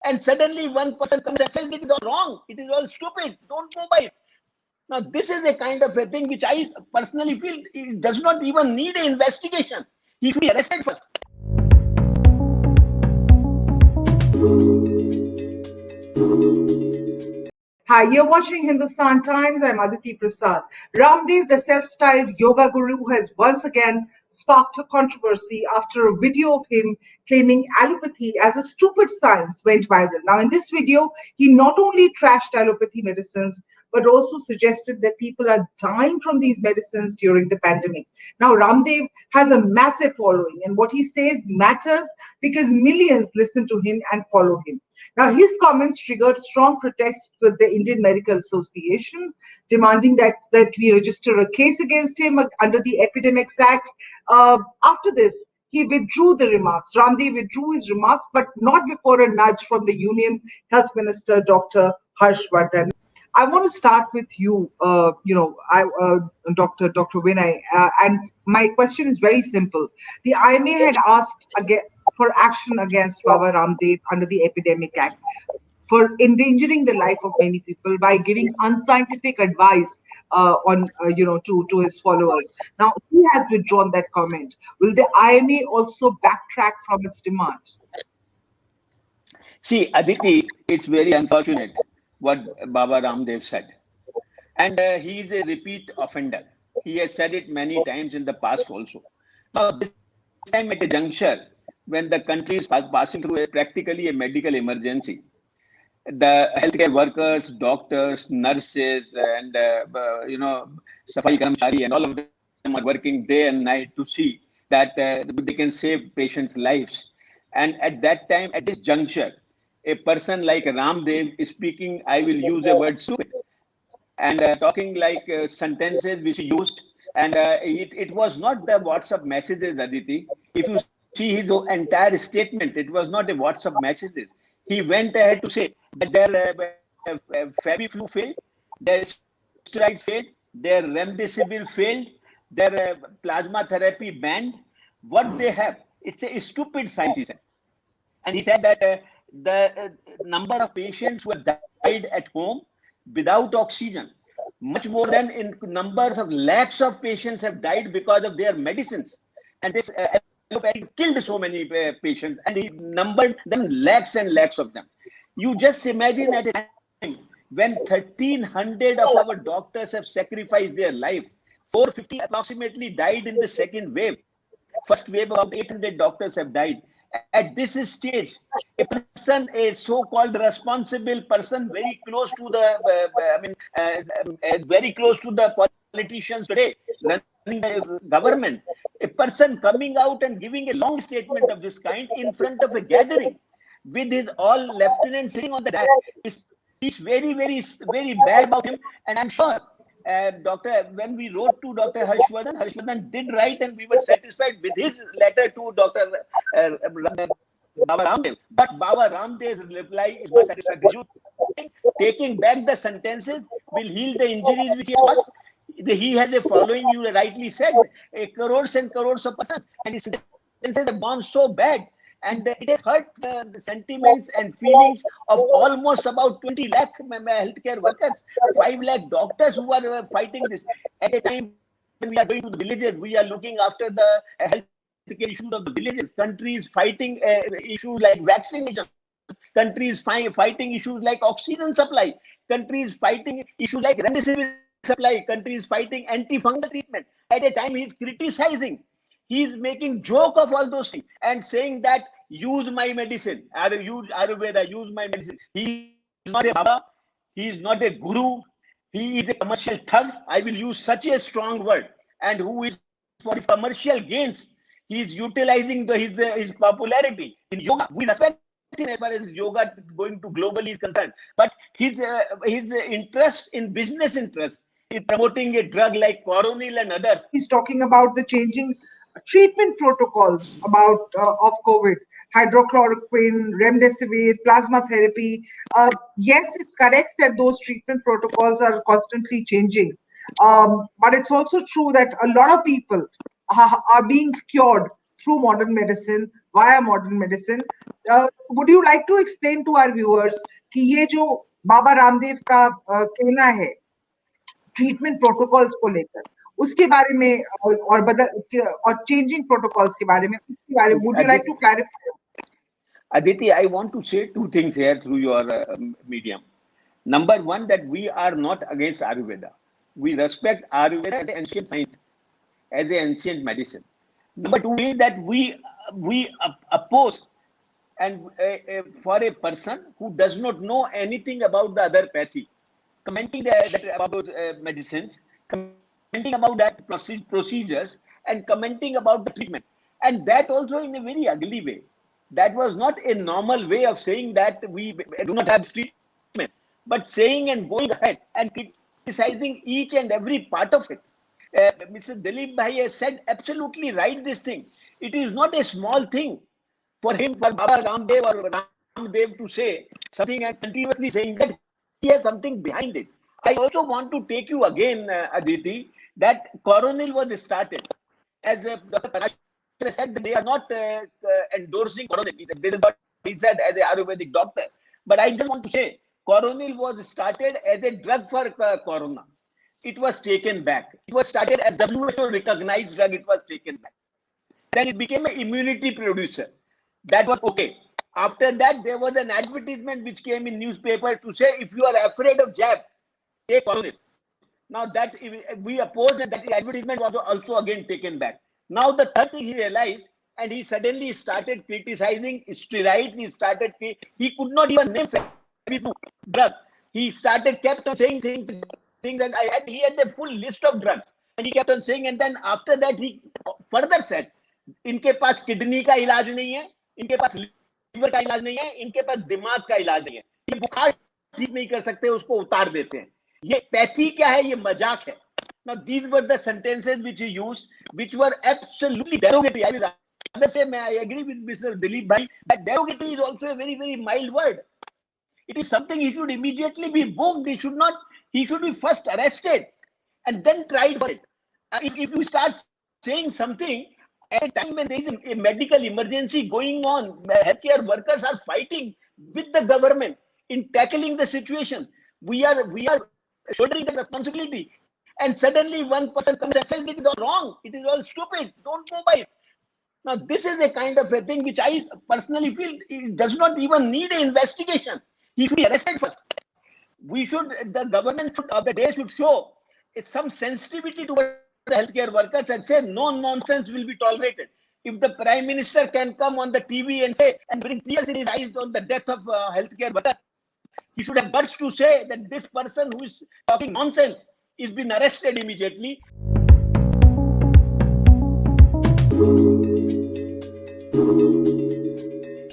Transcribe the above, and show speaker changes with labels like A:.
A: and suddenly one person comes and says it is all wrong, it is all stupid, don't go by it. Now, this is a kind of a thing which I personally feel it does not even need an investigation. He should be arrested first.
B: Hi, you're watching Hindustan Times. I'm Aditi Prasad. Ramdev, the self-styled yoga guru, has once again sparked a controversy after a video of him claiming allopathy as a stupid science went viral. Now, in this video, he not only trashed allopathy medicines, but also suggested that people are dying from these medicines during the pandemic. Now, Ramdev has a massive following, and what he says matters because millions listen to him and follow him. Now, his comments triggered strong protests with the Indian Medical Association, demanding that we register a case against him under the Epidemics Act. After this, he withdrew the remarks. Ramdev withdrew his remarks, but not before a nudge from the Union Health Minister, Dr. Harshvardhan. I want to start with you, Dr. Vinay, and my question is very simple. The IMA had asked again for action against Baba Ramdev under the Epidemic Act for endangering the life of many people by giving unscientific advice to his followers. Now, he has withdrawn that comment. Will the IMA also backtrack from its demand?
A: See, Aditi, it's very unfortunate what Baba Ramdev said. And he is a repeat offender. He has said it many times in the past also. Now, this time at a juncture when the country is passing through practically a medical emergency, the healthcare workers, doctors, nurses, and Safai Karamchari and all of them are working day and night to see that they can save patients' lives. And at that time, at this juncture, a person like Ramdev is speaking, I will use the word stupid, and talking like sentences which he used. And it was not the WhatsApp messages, Aditi. If you see his entire statement, it was not a WhatsApp messages. He went ahead to say that their Fabiflu failed, their steroids failed, their remdesivir failed, their plasma therapy banned. What they have, it's a stupid science, he said. And he said that the number of patients who have died at home without oxygen, much more than in numbers of lakhs of patients have died because of their medicines. And this allopathy killed so many patients, and he numbered them lakhs and lakhs of them. You just imagine at a time when 1,300 of our doctors have sacrificed their life, 450 approximately died in the second wave. First wave, about 800 doctors have died. At this stage, a person, a so-called responsible person, very close to the, very close to the politicians today, running the government, a person coming out and giving a long statement of this kind in front of a gathering with his all lieutenants sitting on the desk, speaks very, very, very bad about him. And I'm sure, when we wrote to Dr. Harshvardhan did write, and we were satisfied with his letter to Dr. Baba Ramdev. But Baba Ramdev's reply is not satisfactory. Taking back the sentences will heal the injuries which he has caused. He has a following, you rightly said, crores and crores of persons, and his sentences have gone so bad. And it has hurt the sentiments and feelings of almost about 20 lakh healthcare workers, 5 lakh doctors who are fighting this. At a time when we are going to the villages, we are looking after the healthcare issues of the villages. Countries fighting issues like vaccination, countries fighting issues like oxygen supply, countries fighting issues like remdesivir supply, countries fighting antifungal treatment. At a time he is criticizing, he is making joke of all those things and saying that use my medicine, use Ayurveda, use my medicine. He is not a Baba, he is not a guru, he is a commercial thug. I will use such a strong word. And who is for his commercial gains, he is utilizing his popularity in yoga. We respect him as far as yoga going to globally is concerned. But his interest in business interest is promoting a drug like Coronil and others.
B: He's talking about the changing treatment protocols of COVID, hydrochloroquine, remdesivir, plasma therapy. Yes, it's correct that those treatment protocols are constantly changing. But it's also true that a lot of people are being cured through modern medicine via modern medicine. Would you like to explain to our viewers कि ये जो बाबा रामदेव का कहना है treatment protocols को लेकर, उसके बारे में और चेंजिंग प्रोटोकॉल्स के बारे में, उसके बारे में would you like to clarify?
A: Aditi, I want to say two things here through your medium. Number one, that we are not against Ayurveda. We respect Ayurveda as an ancient science, as an ancient medicine. Number two is that we oppose and for a person who does not know anything about the other pathy, commenting about those medicines, commenting about that procedures, and commenting about the treatment, and that also in a very ugly way. That was not a normal way of saying that we do not have treatment, but saying and going ahead and criticizing each and every part of it. Mr. Dilip Bhai has said absolutely right this thing. It is not a small thing for him, for Baba Ramdev or Ramdev to say something and continuously saying that he has something behind it. I also want to take you again, Aditi, that coronal was started as Dr. Parash said that they are not endorsing coronal. This is what he said as an Ayurvedic doctor. But I just want to say, coronal was started as a drug for corona. It was taken back. It was started as WHO recognized drug. It was taken back. Then it became an immunity producer. That was okay. After that, there was an advertisement which came in newspaper to say, if you are afraid of jab, take coronal. Now that we opposed, and that advertisement was also again taken back. Now the third thing he realized, and he suddenly started criticizing steroids. He could not even name drug. He kept on saying things, and he had the full list of drugs, and he kept on saying. And then after that, he further said, इनके पास kidney का इलाज नहीं है, इनके पास liver का इलाज नहीं है, इनके पास दिमाग का इलाज नहीं है, ये बुखार ठीक नहीं कर सकते, उसको उतार देते हैं. ये पैथी क्या है? ये मजाक है. Now these were the sentences which he used, which were absolutely derogatory. I will rather say, I agree with Mr. Dilip Bhai that derogatory is also a very, very mild word. It is something he should immediately be booked. He should be first arrested and then tried for it. If you start saying something at a time when there is a medical emergency going on, healthcare workers are fighting with the government in tackling the situation. We are shouldering the responsibility, and suddenly one person comes and says it is all wrong, it is all stupid, don't go by it. Now this is a kind of a thing which I personally feel it does not even need an investigation. He should be arrested first. The government of the day should show some sensitivity towards the healthcare workers and say no nonsense will be tolerated. If the Prime Minister can come on the TV and say and bring tears in his eyes on the death of healthcare workers, he should have guts to say that this person who is talking nonsense is being arrested immediately.